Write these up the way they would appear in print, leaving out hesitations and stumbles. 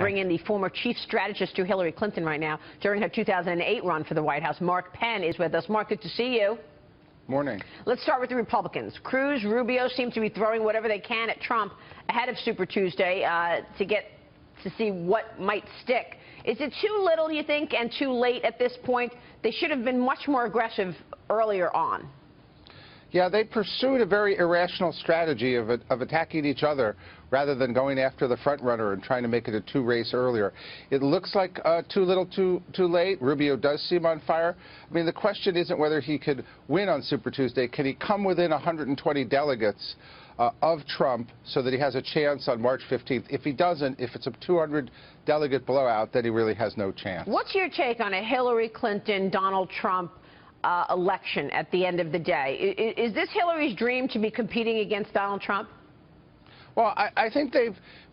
bring in the former chief strategist to Hillary Clinton right now during her 2008 run for the White House. Mark Penn is with us. Mark, good to see you. Morning. Let's start with the Republicans. Cruz, Rubio seem to be throwing whatever they can at Trump ahead of Super Tuesday to see what might stick. Is it too little, you think, and too late at this point? They should have been much more aggressive earlier on. Yeah, they pursued a very irrational strategy of attacking each other rather than going after the front runner and trying to make it a two-race earlier. It looks like too little, too late. Rubio does seem on fire. I mean, the question isn't whether he could win on Super Tuesday. Can he come within 120 delegates of Trump so that he has a chance on March 15th? If he doesn't, if it's a 200-delegate blowout, then he really has no chance. What's your take on a Hillary Clinton, Donald Trump election at the end of the day? Is this Hillary's dream to be competing against Donald Trump? Well, I think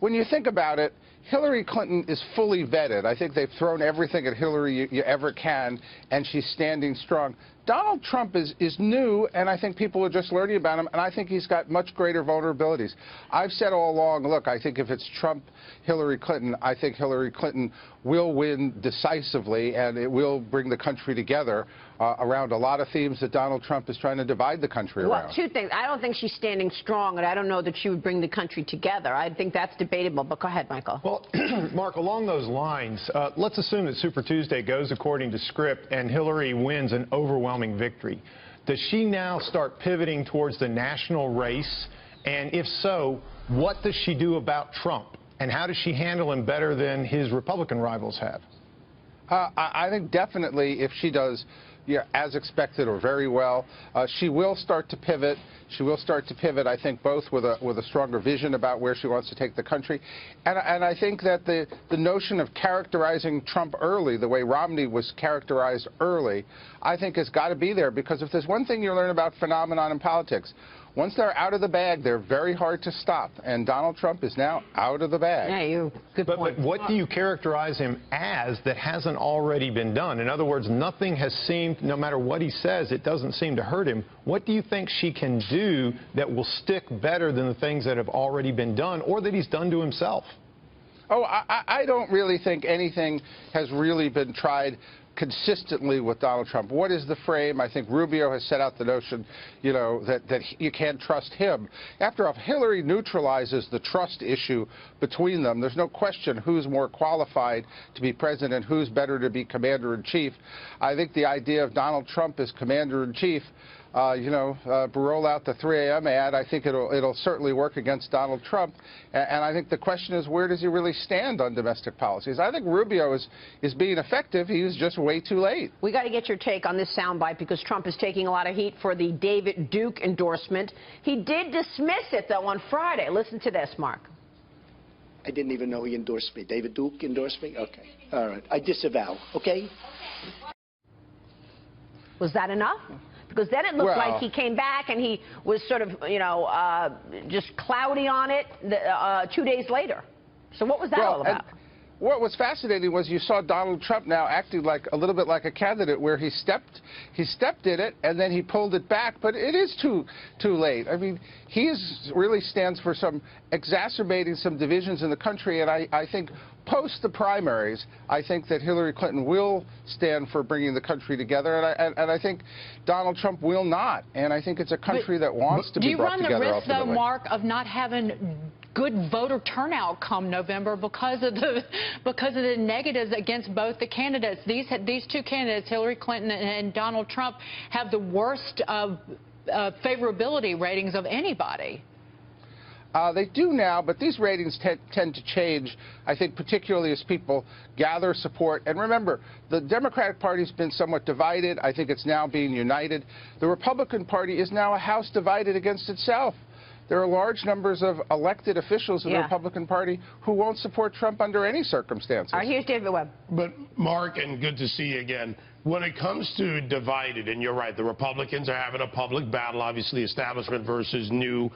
when you think about it, Hillary Clinton is fully vetted. I think they've thrown everything at Hillary you ever can, and she's standing strong. Donald Trump is new, and I think people are just learning about him, and I think he's got much greater vulnerabilities. I've said all along, look, I think if it's Trump, Hillary Clinton, I think Hillary Clinton will win decisively, and it will bring the country together around a lot of themes that Donald Trump is trying to divide the country around. Well, two things. I don't think she's standing strong, and I don't know that she would bring the country together. I think that's debatable, but go ahead, Michael. Well, Mark, along those lines, let's assume that Super Tuesday goes according to script and Hillary wins an overwhelming victory. Does she now start pivoting towards the national race? And if so, what does she do about Trump? And how does she handle him better than his Republican rivals have? I think definitely if she does as expected or very well, she will start to pivot. She will start to pivot, I think, both with a stronger vision about where she wants to take the country. And I think that the notion of characterizing Trump early, the way Romney was characterized early, I think has got to be there, because if there's one thing you learn about phenomenon in politics, once they're out of the bag, they're very hard to stop. And Donald Trump is now out of the bag. Yeah, good point. But what do you characterize him as that hasn't already been done? In other words, nothing has seemed, no matter what he says, it doesn't seem to hurt him. What do you think she can do that will stick better than the things that have already been done or that he's done to himself? Oh, I don't really think anything has really been tried consistently with Donald Trump. What is the frame? I think Rubio has set out the notion, that you can't trust him. After all, Hillary neutralizes the trust issue between them. There's no question who's more qualified to be president, who's better to be commander-in-chief. I think the idea of Donald Trump as commander-in-chief, roll out the 3 a.m. ad, I think it'll certainly work against Donald Trump. And I think the question is, where does he really stand on domestic policies? I think Rubio is being effective. He was just way too late. We got to get your take on this soundbite, because Trump is taking a lot of heat for the David Duke endorsement. He did dismiss it, though, on Friday. Listen to this, Mark. I didn't even know he endorsed me. David Duke endorsed me? Okay. All right. I disavow. Okay? Was that enough? Because then it looked like he came back and he was sort of, just cloudy on it 2 days later. So what was that all about? What was fascinating was you saw Donald Trump now acting like a little bit like a candidate, where he stepped in it and then he pulled it back. But it is too late. I mean, he really stands for exacerbating some divisions in the country, and I think post the primaries, I think that Hillary Clinton will stand for bringing the country together, and I think Donald Trump will not. And I think it's a country that wants to be brought together. Do you run the risk, ultimately, though, Mark, of not having good voter turnout come November because of the negatives against both the candidates? These two candidates, Hillary Clinton and Donald Trump, have the worst favorability ratings of anybody. They do now, but these ratings tend to change, I think, particularly as people gather support. And remember, the Democratic Party has been somewhat divided. I think it's now being united. The Republican Party is now a house divided against itself. There are large numbers of elected officials in the Republican Party who won't support Trump under any circumstances. All right, here's David Webb. But, Mark, and good to see you again, when it comes to divided, and you're right, the Republicans are having a public battle, obviously establishment versus new.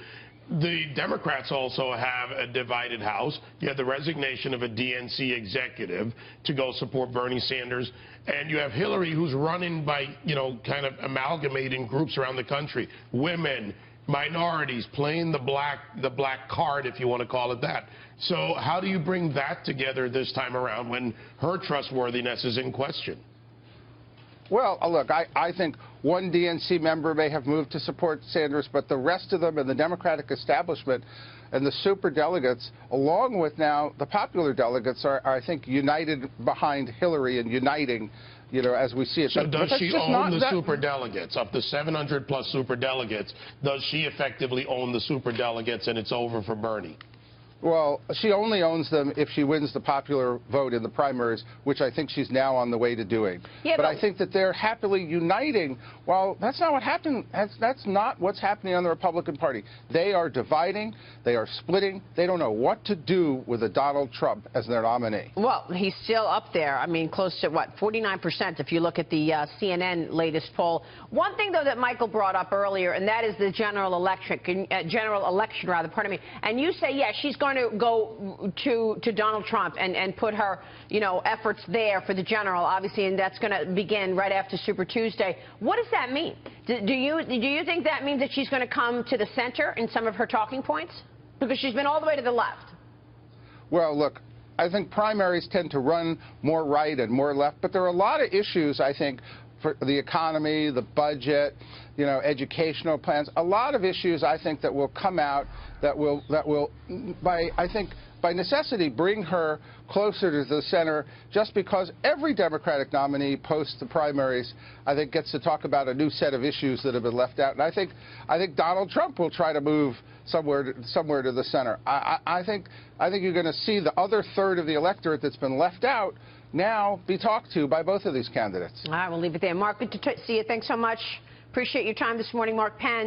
The Democrats also have a divided House. You have the resignation of a DNC executive to go support Bernie Sanders. And you have Hillary, who's running by, kind of amalgamating groups around the country. Women, minorities, playing the black card, if you want to call it that. So how do you bring that together this time around when her trustworthiness is in question? Well, look, I think one DNC member may have moved to support Sanders, but the rest of them and the Democratic establishment and the super delegates, along with now the popular delegates, are I think, united behind Hillary and uniting, you know, as we see it. So does she own the super delegates? Up to 700-plus super delegates, does she effectively own the super delegates and it's over for Bernie? Well, she only owns them if she wins the popular vote in the primaries, which I think she's now on the way to doing. Yeah, but I think that they're happily uniting. Well, that's not what happened. That's not what's happening on the Republican Party. They are dividing. They are splitting. They don't know what to do with a Donald Trump as their nominee. Well, he's still up there. I mean, close to, what, 49% if you look at the CNN latest poll. One thing, though, that Michael brought up earlier, and that is the general election, pardon me. And you say, yeah, she's going to go to Donald Trump and put her, you know, efforts there for the general, obviously, and that's going to begin right after Super Tuesday. What does that mean? Do you think that means that she's going to come to the center in some of her talking points? Because she's been all the way to the left. Well, look, I think primaries tend to run more right and more left, but there are a lot of issues, I think, for the economy, the budget, you know, educational plans, a lot of issues, I think, that will come out that will by necessity bring her closer to the center, just because every Democratic nominee post the primaries, I think, gets to talk about a new set of issues that have been left out. And I think Donald Trump will try to move somewhere to the center. I think you're going to see the other third of the electorate that's been left out now be talked to by both of these candidates. All right, we'll leave it there. Mark, good to see you. Thanks so much. Appreciate your time this morning, Mark Penn.